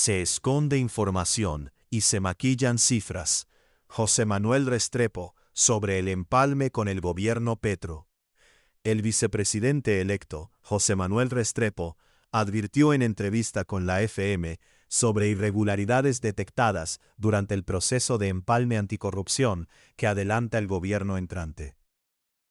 Se esconde información y se maquillan cifras. José Manuel Restrepo, sobre el empalme con el gobierno Petro. El vicepresidente electo, José Manuel Restrepo, advirtió en entrevista con la FM sobre irregularidades detectadas durante el proceso de empalme anticorrupción que adelanta el gobierno entrante.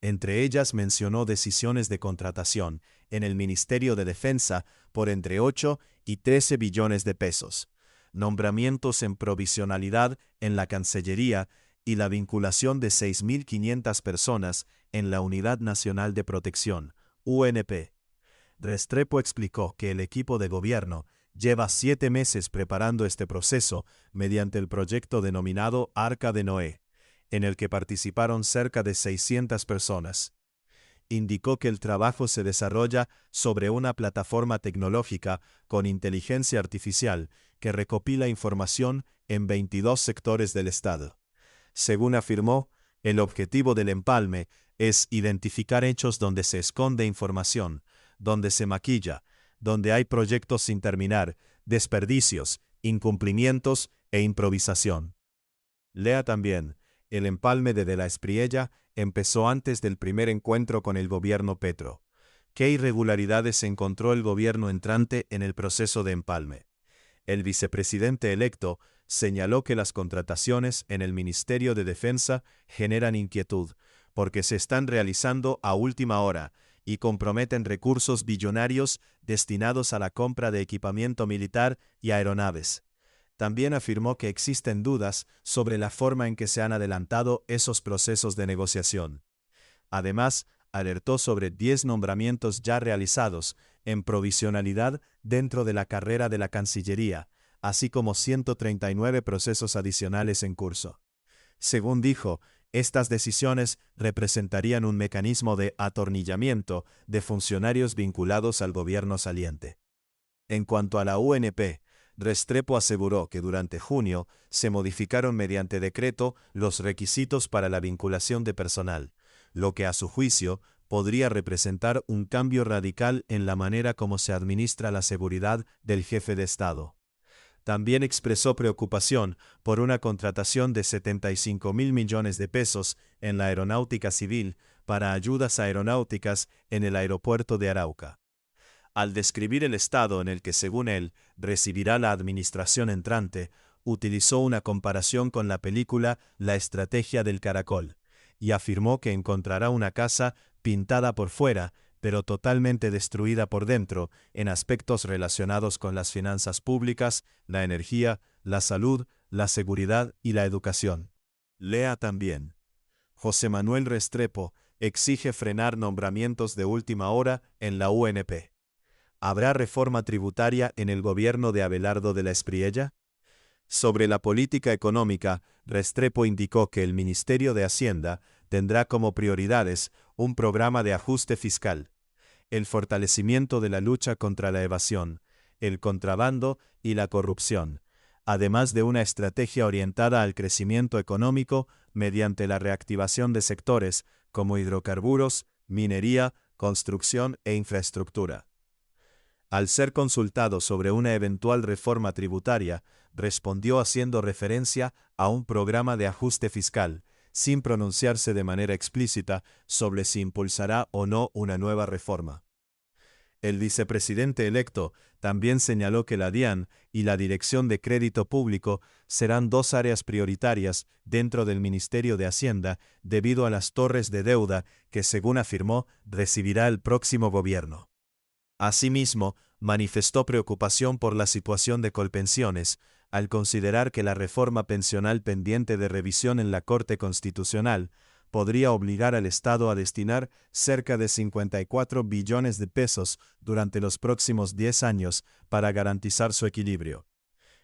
Entre ellas mencionó decisiones de contratación en el Ministerio de Defensa por entre 8 y 13 billones de pesos, nombramientos en provisionalidad en la Cancillería y la vinculación de 6.500 personas en la Unidad Nacional de Protección, UNP. Restrepo explicó que el equipo de gobierno lleva 7 meses preparando este proceso mediante el proyecto denominado Arca de Noé, en el que participaron cerca de 600 personas. Indicó que el trabajo se desarrolla sobre una plataforma tecnológica con inteligencia artificial que recopila información en 22 sectores del Estado. Según afirmó, el objetivo del empalme es identificar hechos donde se esconde información, donde se maquilla, donde hay proyectos sin terminar, desperdicios, incumplimientos e improvisación. Lea también, el empalme de la Espriella empezó antes del primer encuentro con el gobierno Petro. ¿Qué irregularidades encontró el gobierno entrante en el proceso de empalme? El vicepresidente electo señaló que las contrataciones en el Ministerio de Defensa generan inquietud, porque se están realizando a última hora y comprometen recursos billonarios destinados a la compra de equipamiento militar y aeronaves. También afirmó que existen dudas sobre la forma en que se han adelantado esos procesos de negociación. Además, alertó sobre 10 nombramientos ya realizados en provisionalidad dentro de la carrera de la Cancillería, así como 139 procesos adicionales en curso. Según dijo, estas decisiones representarían un mecanismo de atornillamiento de funcionarios vinculados al gobierno saliente. En cuanto a la UNP, Restrepo aseguró que durante junio se modificaron mediante decreto los requisitos para la vinculación de personal, lo que a su juicio podría representar un cambio radical en la manera como se administra la seguridad del jefe de Estado. También expresó preocupación por una contratación de 75.000 millones de pesos en la aeronáutica civil para ayudas aeronáuticas en el aeropuerto de Arauca. Al describir el estado en el que, según él, recibirá la administración entrante, utilizó una comparación con la película La Estrategia del Caracol, y afirmó que encontrará una casa pintada por fuera, pero totalmente destruida por dentro, en aspectos relacionados con las finanzas públicas, la energía, la salud, la seguridad y la educación. Lea también. José Manuel Restrepo exige frenar nombramientos de última hora en la UNP. ¿Habrá reforma tributaria en el gobierno de Abelardo de la Espriella? Sobre la política económica, Restrepo indicó que el Ministerio de Hacienda tendrá como prioridades un programa de ajuste fiscal, el fortalecimiento de la lucha contra la evasión, el contrabando y la corrupción, además de una estrategia orientada al crecimiento económico mediante la reactivación de sectores como hidrocarburos, minería, construcción e infraestructura. Al ser consultado sobre una eventual reforma tributaria, respondió haciendo referencia a un programa de ajuste fiscal, sin pronunciarse de manera explícita sobre si impulsará o no una nueva reforma. El vicepresidente electo también señaló que la DIAN y la Dirección de Crédito Público serán 2 áreas prioritarias dentro del Ministerio de Hacienda debido a las torres de deuda que, según afirmó, recibirá el próximo gobierno. Asimismo, manifestó preocupación por la situación de Colpensiones, al considerar que la reforma pensional pendiente de revisión en la Corte Constitucional podría obligar al Estado a destinar cerca de 54 billones de pesos durante los próximos 10 años para garantizar su equilibrio.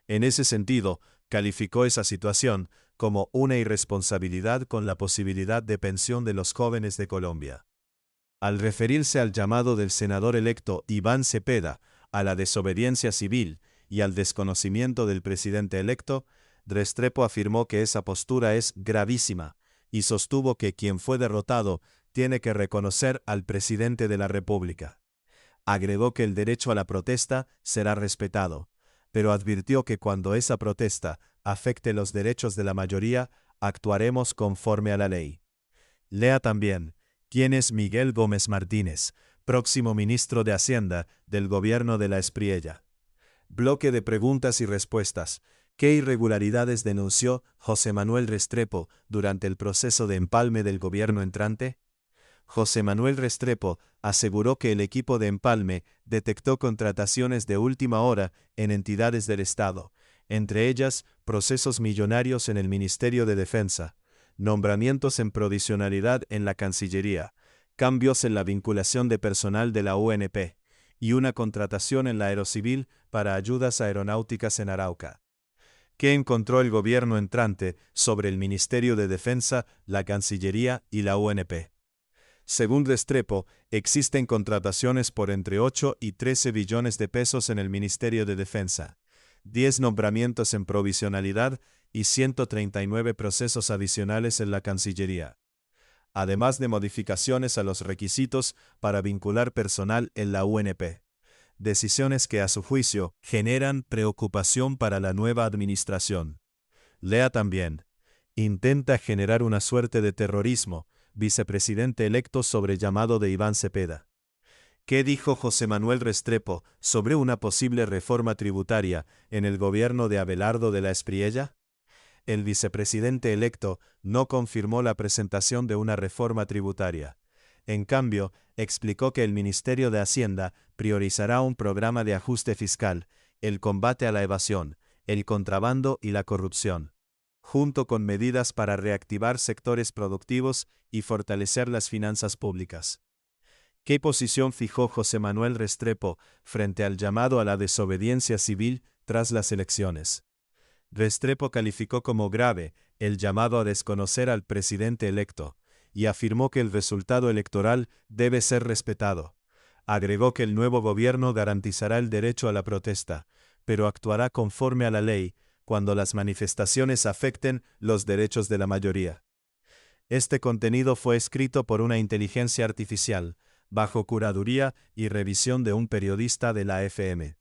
En ese sentido, calificó esa situación como una irresponsabilidad con la posibilidad de pensión de los jóvenes de Colombia. Al referirse al llamado del senador electo Iván Cepeda a la desobediencia civil y al desconocimiento del presidente electo, Restrepo afirmó que esa postura es gravísima y sostuvo que quien fue derrotado tiene que reconocer al presidente de la República. Agregó que el derecho a la protesta será respetado. pero advirtió que cuando esa protesta afecte los derechos de la mayoría, actuaremos conforme a la ley. Lea también, ¿quién es Miguel Gómez Martínez, próximo ministro de Hacienda del gobierno de la Espriella? Bloque de preguntas y respuestas. ¿Qué irregularidades denunció José Manuel Restrepo durante el proceso de empalme del gobierno entrante? José Manuel Restrepo aseguró que el equipo de empalme detectó contrataciones de última hora en entidades del Estado, entre ellas procesos millonarios en el Ministerio de Defensa, nombramientos en provisionalidad en la Cancillería, cambios en la vinculación de personal de la UNP y una contratación en la Aerocivil para ayudas aeronáuticas en Arauca. ¿Qué encontró el gobierno entrante sobre el Ministerio de Defensa, la Cancillería y la UNP? Según Restrepo, existen contrataciones por entre 8 y 13 billones de pesos en el Ministerio de Defensa, 10 nombramientos en provisionalidad y 139 procesos adicionales en la Cancillería, además de modificaciones a los requisitos para vincular personal en la UNP. Decisiones que a su juicio generan preocupación para la nueva administración. Lea también, intenta generar una suerte de terrorismo, vicepresidente electo sobre llamado de Iván Cepeda. ¿Qué dijo José Manuel Restrepo sobre una posible reforma tributaria en el gobierno de Abelardo de la Espriella? El vicepresidente electo no confirmó la presentación de una reforma tributaria. En cambio, explicó que el Ministerio de Hacienda priorizará un programa de ajuste fiscal, el combate a la evasión, el contrabando y la corrupción, junto con medidas para reactivar sectores productivos y fortalecer las finanzas públicas. ¿Qué posición fijó José Manuel Restrepo frente al llamado a la desobediencia civil tras las elecciones? Restrepo calificó como grave el llamado a desconocer al presidente electo y afirmó que el resultado electoral debe ser respetado. Agregó que el nuevo gobierno garantizará el derecho a la protesta, pero actuará conforme a la ley cuando las manifestaciones afecten los derechos de la mayoría. Este contenido fue escrito por una inteligencia artificial, bajo curaduría y revisión de un periodista de la FM.